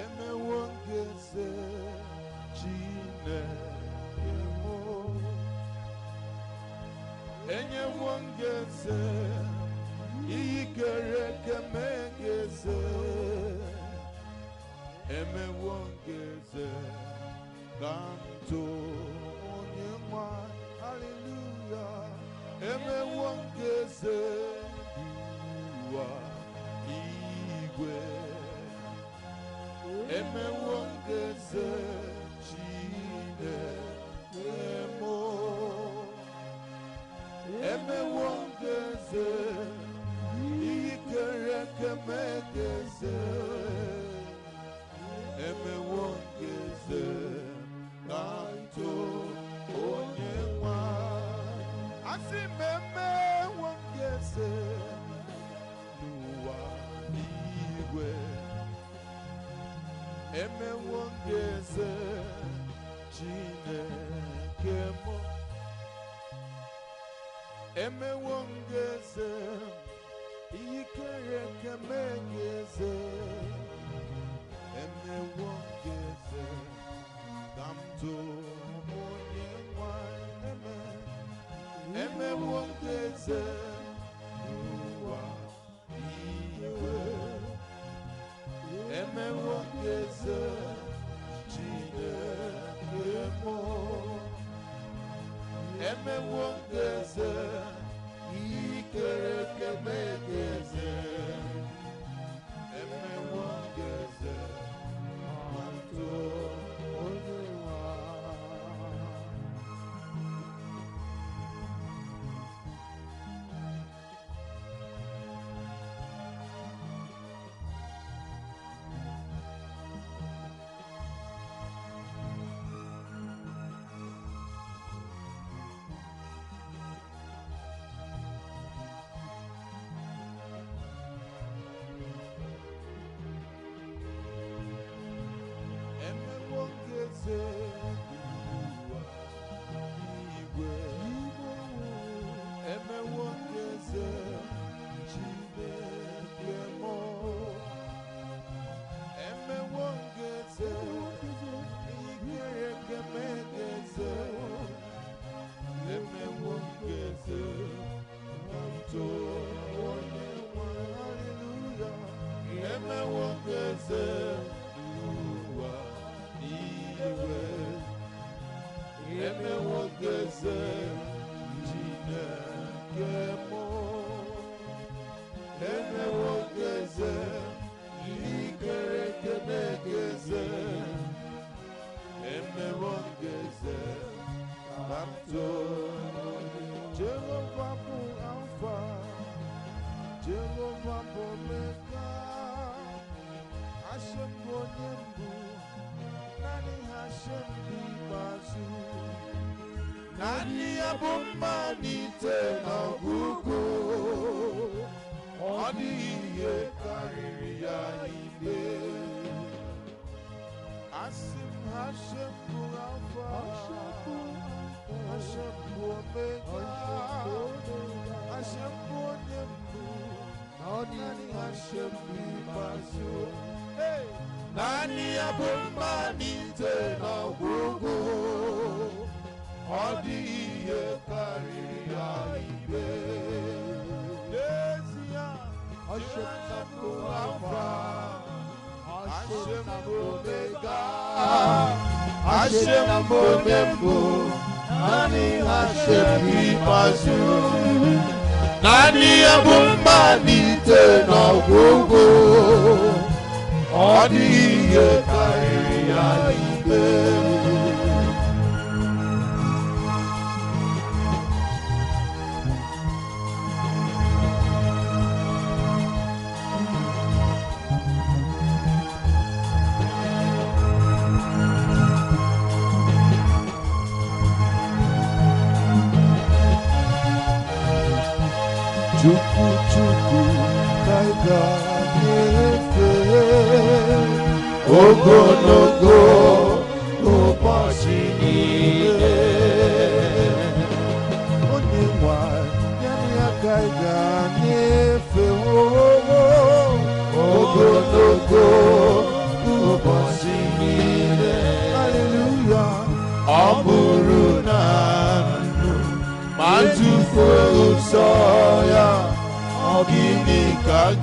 emewongeze Chineke mo enyewongeze iyikere kemegeze emewongeze kanto onyemwa hallelujah emewongeze duwa igwe emewongeze Chineke mo emewongeze iyikere kemegeze emewongeze kanto onyemwa asimemewongeze nuwa igwe emewongeze Chineke mo emewongeze iyikere kemegeze emewongeze kamto onyemwa emewongeze nuwa igwe emewongeze Chineke mo emewongeze iyikere kemegeze emewongeze kanto onyemwa emewongeze Chineke mo emewongeze iyikere kemegeze emewongeze kanto onyemwa hallelujah emewongeze nuwa igwe emewongeze Chineke mo emewongeze iyikere kemegeze emewongeze kanto Jehovah bụ Alpha Jehovah bụ Omega Hashem bụ onye mbụ naanị Hashem bụ ikpeazụ naanị ya bụ mmalite na ọgwụgwụ ọ dịghị ihe karịrị ya ime asị m Hashem bụ Alpha Hashem bụ Omega Hashem bụ onye mbụ naanị Hashem bụ ikpeazụ naanị ya bụ mmalite na ọgwụgwụ ọ dịghị ihe karịrị ya ime n'ezie Hashem bụ Alpha Hashem bụ Omega Hashem bụ onye mbụ naanị Hashem bụ ikpeazụ naanị ya bụ mmalite na ọgwụgwụ ọ dịghị ihe karịrị ya ime Chukwu Chukwu Taiga Nefe ogologo ụbọchị niile onye nwe ya Taiga Nefe ogologo ụbọchị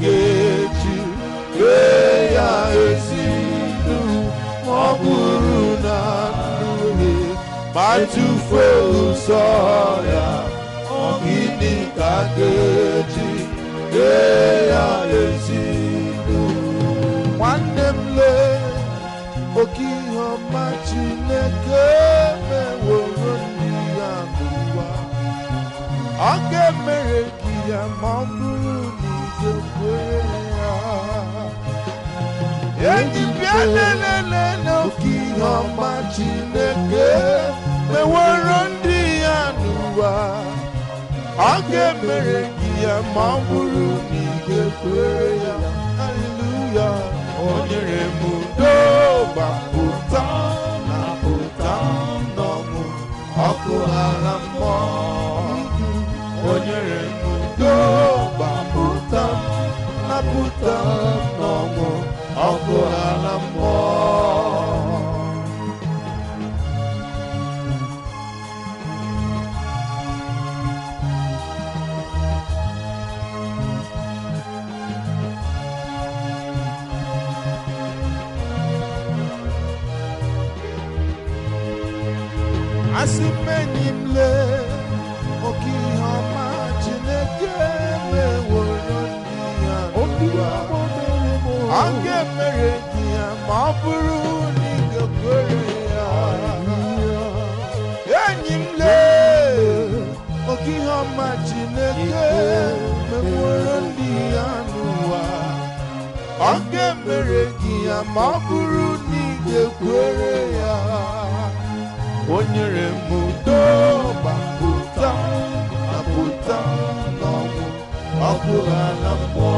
ga-eji ya ezindu ma ọ bụrụ na nnuhe ma tụfuo ụzọ ya ọ gịnị ka ga-eji ya ezindu nwanne m lee oke ihe ọma Chineke meworo ndị ya n'ụwa ọ ga-emere gị ya ma ọ bụrụ na ị ga-ekwere ya enyi bịa lelele n'oke ihe ọma Chineke meworo ndị ya n'ụwa ọ ga-emere gị ya ma ọ bụrụ na ị ga-ekwere ya haleluya o nyere m udo gbapụta napụta n'ọnwụ ọkụ ala mmụọ o nyere m udo gbapụta napụta n'ọnwụ ọkụ ala mmụọ asị enyi m lee oke ihe ọma Chineke meworo ndị ya n'ụwa ọ ga-emere gị ya ma ọ bụrụ na ị ga-ekwere ya enyi m lee oke ihe ọma Chineke meworo ndị ya n'ụwa ọ ga-emere gị ya ma ọ bụrụ na ị ga-ekwere ya o nyere m udo gbapụta napụta n'ọnwụ ọkụ ala mmụọ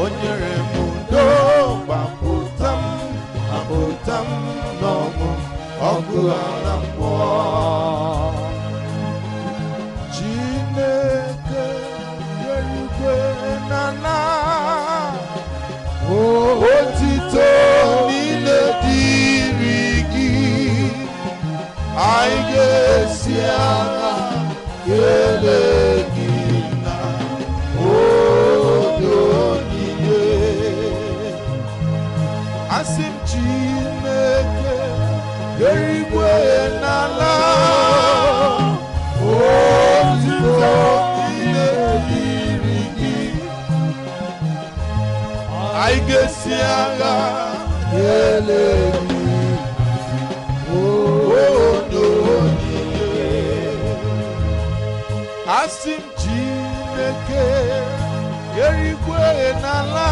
o nyere m udo gbapụta napụta n'ọnwụ ọkụ ala mmụọ Chineke eluigwe na ala otito niile dịrị gị anyị ga-esi agha kelee gị na oge onyinye asị m Chineke eluigwe n'ala otito niile dịrị gị anyị ga-esi agha kelee gị asị m Chineke eluigwe n'ala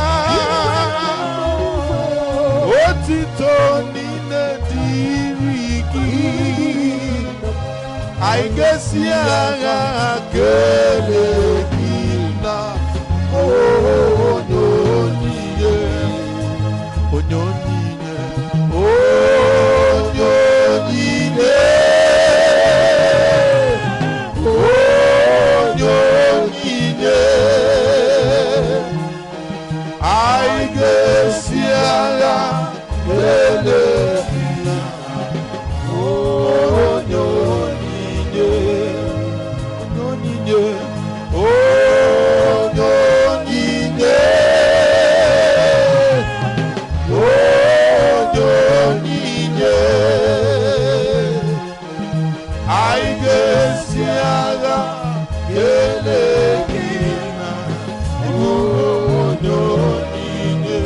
otito niile dịrị gị anyị ga-esi agha kelee gị na onye onyinye onye onyinye onye onyinye anyị ga-esi agha kelee gị na onye onyinye onye onyinye onye onyinye onye onyinye anyị ga-esi agha kelee gị na onye onyinye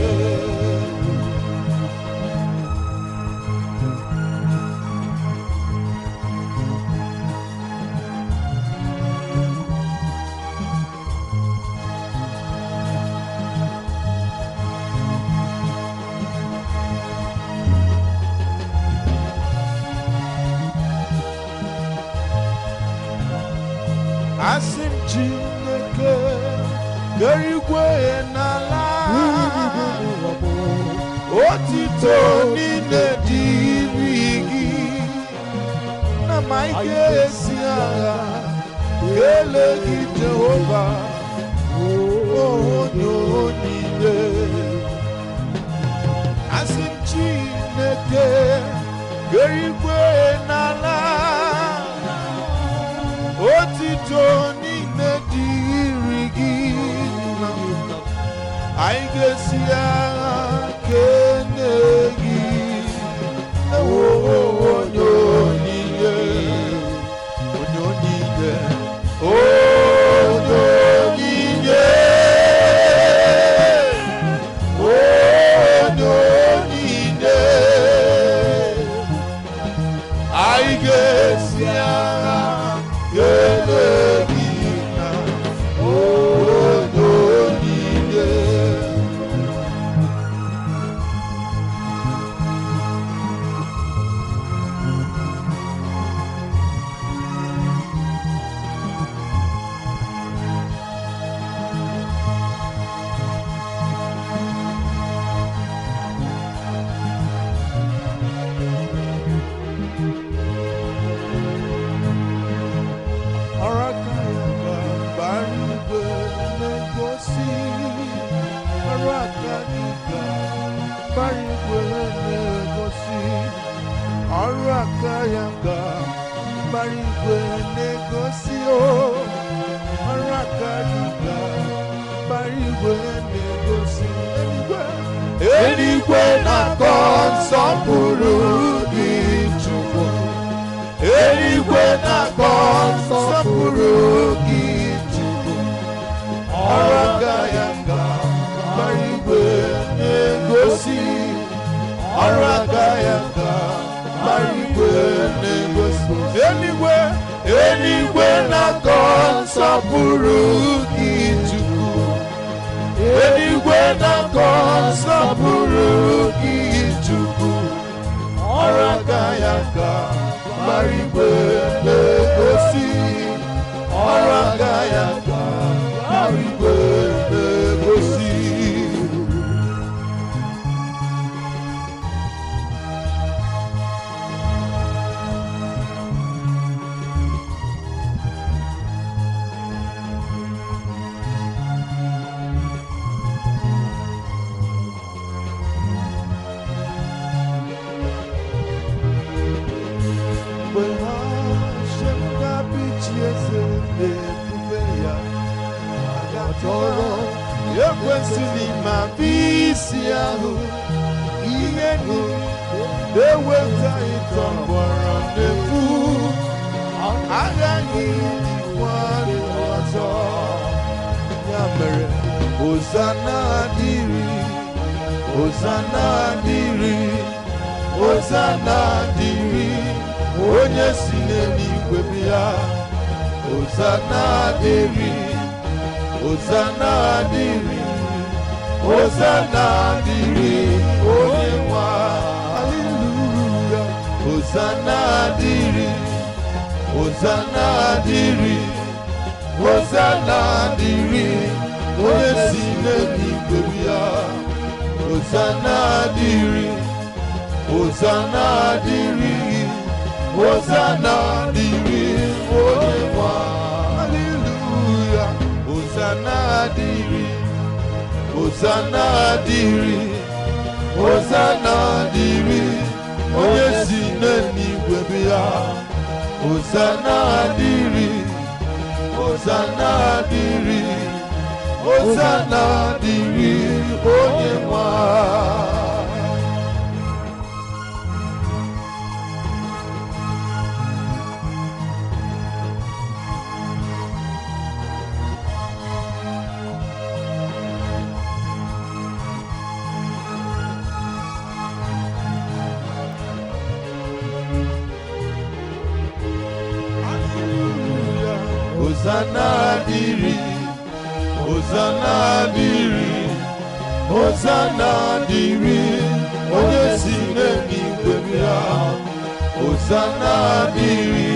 asị m Chineke eluigwe n'ala otito niile dịrị gị na ma ị ga-esi agha kelee gị Jehova onye onyinye asị m Chineke eluigwe n'ala otito niile dịrị gị gesia kenegi onyonyiye onyonyiye onyonyiye onyonyiye ai gesia kenegi Arakayanga barigwe negosio Arakayanga barigwe negosio Enigwe na konsopuru gichugo Enigwe na konsopuru gichugo Arakayanga barigwe negosio Arakayanga Anywhere na konsapuru kichuku Anywhere na konsapuru kichuku Aragayaka marigwe negosi Aragayaka marigwe negosi Yekwesili mabisiahu Iyeni Deweta itambara nefu Agani dikwani wato Nyamere Hosanna diri Hosanna diri Hosanna diri Onye sineni kwebia Hosanna diri Hosanna diri Hosanna diri Oyewa Hallelujah Hosanna diri Hosanna diri Hosanna diri Oyesine ni kwebia Hosanna diri Hosanna diri Hosanna diri Oyewa Hallelujah Hosanna diri Hosanna diri Hosanna diri Oyesine ni kwebia Hosanna diri Hosanna diri Hosanna diri Oyewa Hosanna diri, Hosanna diri, Hosanna diri, Oyesine ni kwebia. Hosanna diri,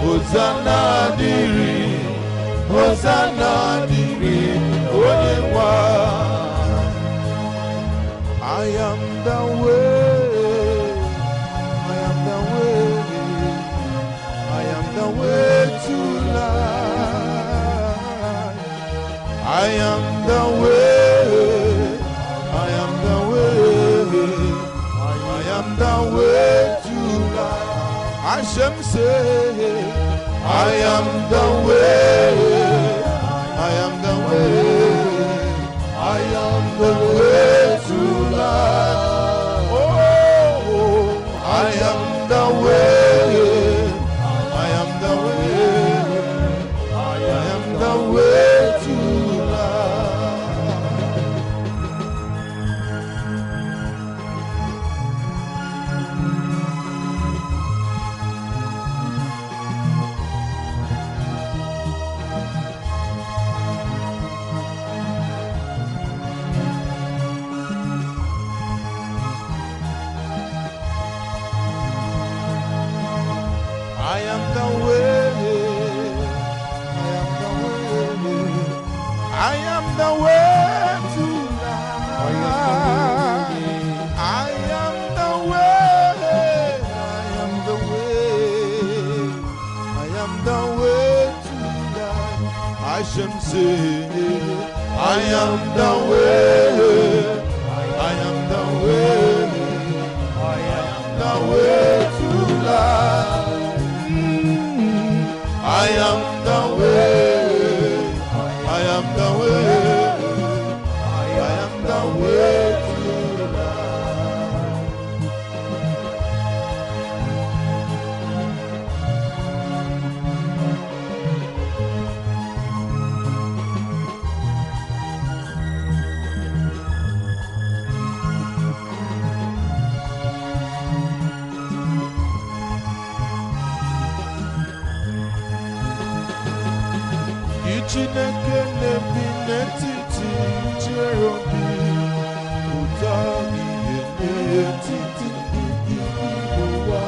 Hosanna diri, Hosanna diri, Oyewa. I am the way, I am the way, I am the way to life. I am the way, I am the way, I am the way to life. Hashem say, I am the way, I am the way, I am the say, I am the way, I am the way, I am the way to life. I am the way, I am the way, I am the way to life. Chineke nebi netiti cherobi uta ihe netiti ibuwa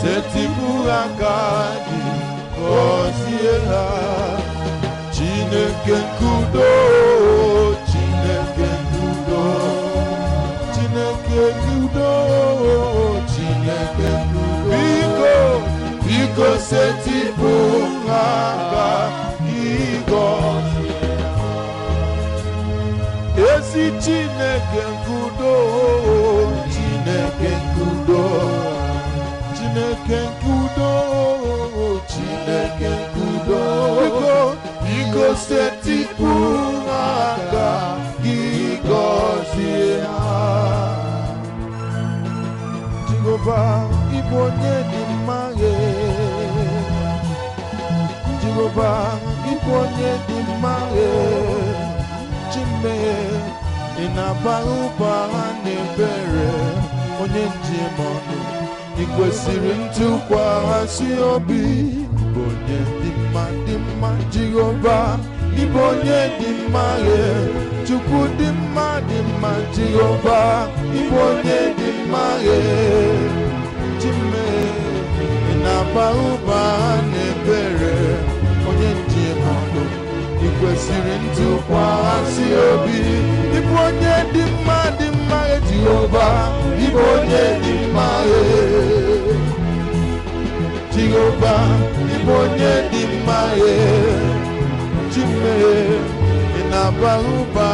setibu agadi gozie ha Chineke nkudo Chineke nkudo Chineke nkudo Chineke nkudo biko setibu agadi Ezi Chineke nkudo Chineke nkudo Chineke nkudo Chineke nkudo biko setipu aka gọzie ha Jehova ịbụ onye dị mma Jehova ịbụ onye dị mma Chime ị na-aba ụba n'ebere onye njem ọnụ ị kwesịrị ntụkwasị obi ịbụ onye dị mma Jehova ịbụ onye dị mma Chukwu dị mma Jehova ịbụ onye dị mma Chime ị na-aba ụba n'ebere onye njem ọnụ ị kwesịrị ntụkwasị obi ịbụ onye dị mma Jehova ịbụ onye dị mma Jehova ịbụ onye dị mma Chime ị na-aba ụba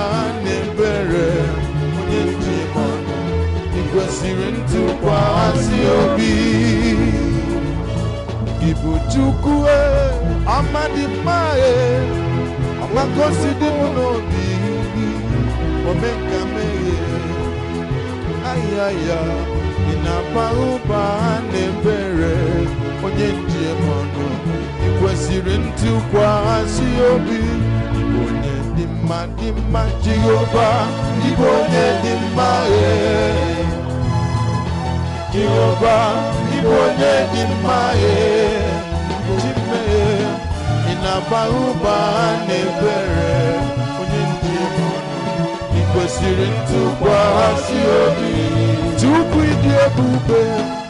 n'ebere onye njem ọnụ ị kwesịrị ntụkwasị obi ịbụ Chukwu amadi mma Amakosi dị mụ n'obi omenka meghe ayaya ị na-aba ụba n'ebere onye njem ọnụ ị kwesịrị ntụkwasị obi ịbụ onye dị mma Jehova ịbụ onye dị mma Jehova ịbụ onye dị mma Chime ị na-aba ụba n'ebere onye njem ọnụ ị kwesịrị ntụkwasị obi Chukwu ịdị ebube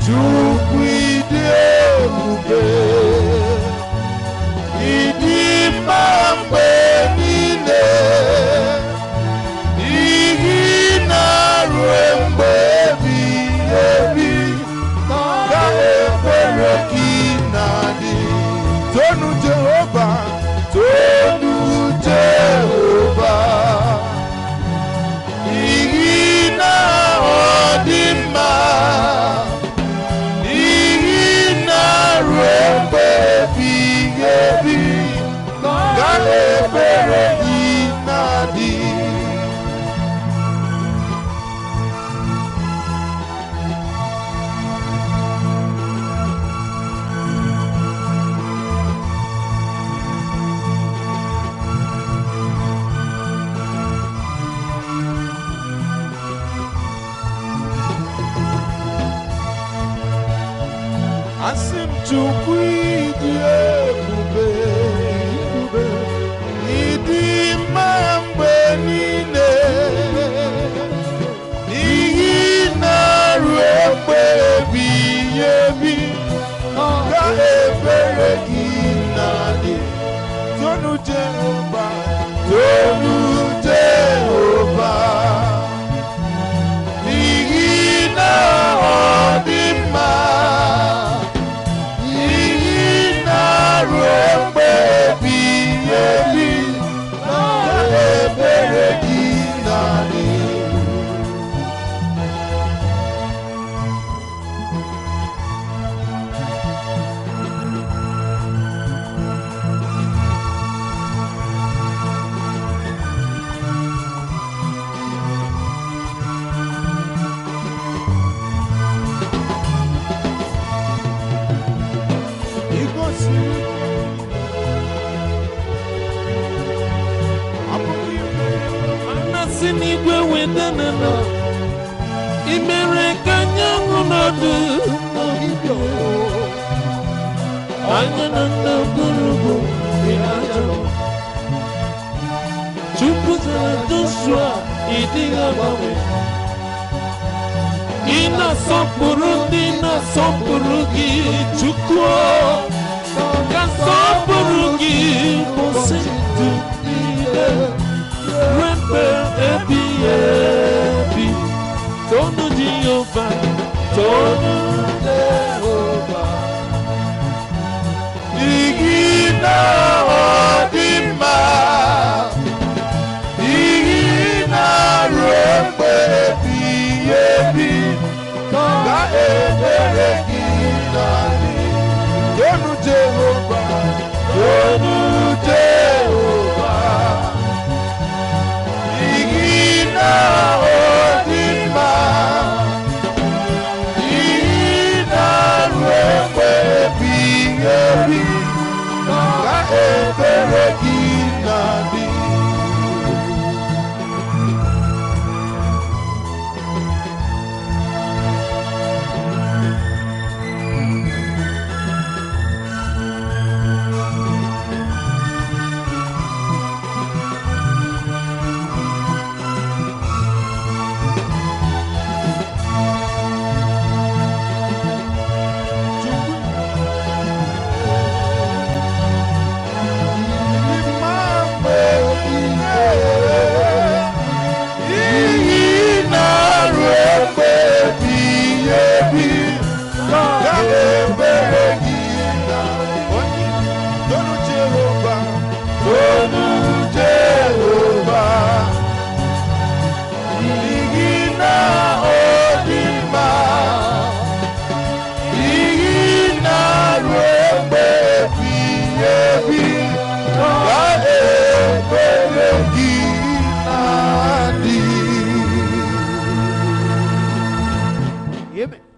Chukwu ịdị ebube ịdị mma mgbe niile n'ihi na-arụ mgbe ebighị ka ebere gị na-adị Tonu Jehova n'ihi na ọ dị mma n'ihi na ruo mgbe ebighị ebi ka ebere gị na-adị Asị m Chukwu ịdị ebube ịdị mma mgbe niile n'ihi na ruo mgbe ebighị ebi ka ebere gị na-adị Tonu Jehova n'ihi na ọ dị mma n'ihi na Anyananda Gurubu Inajalo Chukuza Joshua Idiga Mawe Ina Sompurugi Chukwo Kasopurugi Mosentu Ide Rempe Ebi Ebi Tonu Jehovah Tonu Jehovah Igina Odima Igina Rempe Ebi Ka Ebere Ginani Tonu Jehovah Tonu Jehovah Igina Odima Igina Rempe Ebi Ka Ebere Ginani Amen.